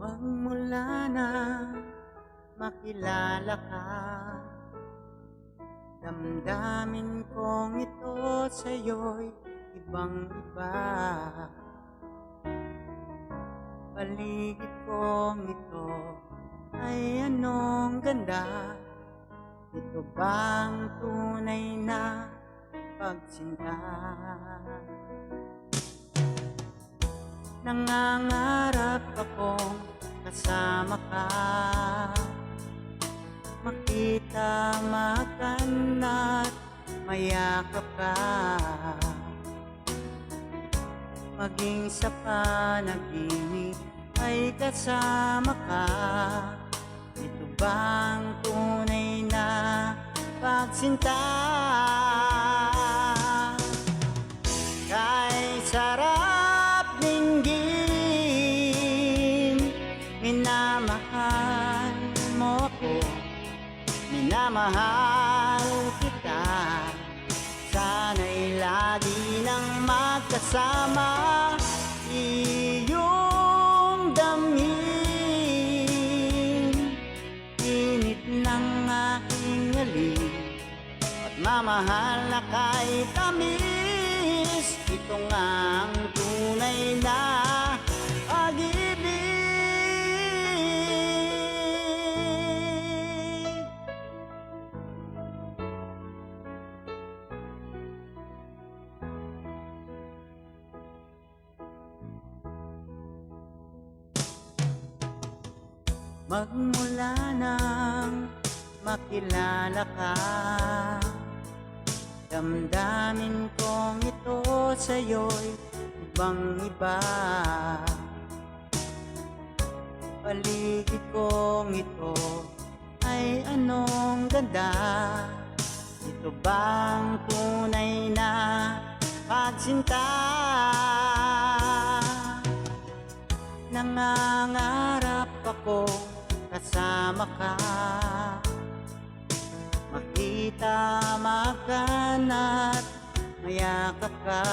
Magmula na makilala ka, damdamin kong ito sa'yo'y ibang-iba. Paligid kong ito ay anong ganda, ito bang tunay na pagsinta? Nangangarap akong kasama ka, makita, makan at mayakap ka, maging sa panaginip ay kasama ka. Ito bang tunay na pagsinta? Kay sarap dinggin, minamahal mo ako, minamahal kita. Sana'y lagi nang magkasama, iyong damhin, init ng aking alin, at mamahal na kay tamis. Ito nga ang tunay na pag-ibig. Magmula nang makilala ka, damdamin kong ito sa'yo'y ibang-iba. Paligid kong ito ay anong ganda, ito bang tunay na pagsinta? Nangangarap ako kasama ka, makita, makan at mayakap ka,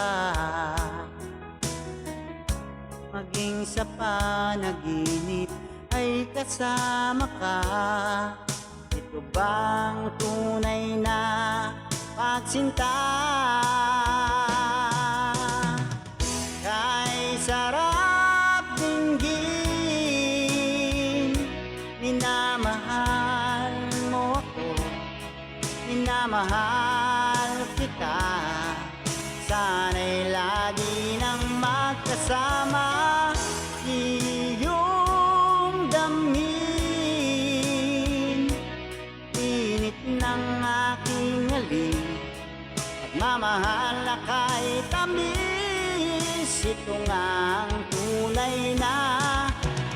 maging sa panaginip ay kasama ka. Ito bang tunay na pagsinta? Kay sarap dinggin, minamahal mo ako, minamahal kita. Sana'y lagi nang magkasama, iyong damhin, init ng aking alin, at mamahal na kay tamis. Ito nga ang tunay na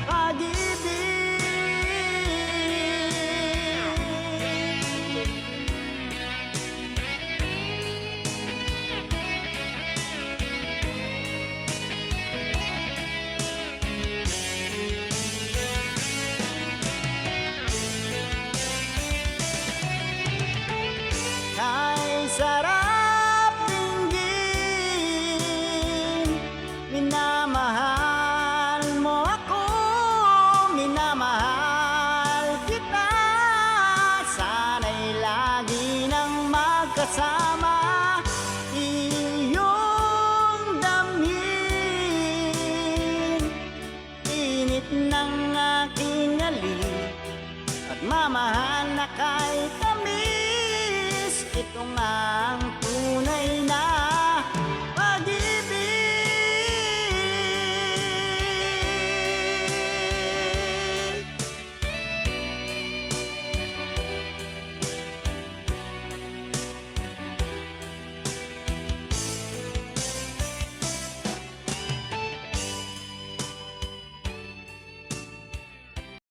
pag-ibig. Kay sarap dinggin, minamahal mo ako, minamahal kita. Sana'y lagi nang magkasama, iyong damhin, init ng aking alin, at mamahal na kay tamis. Ito nga ang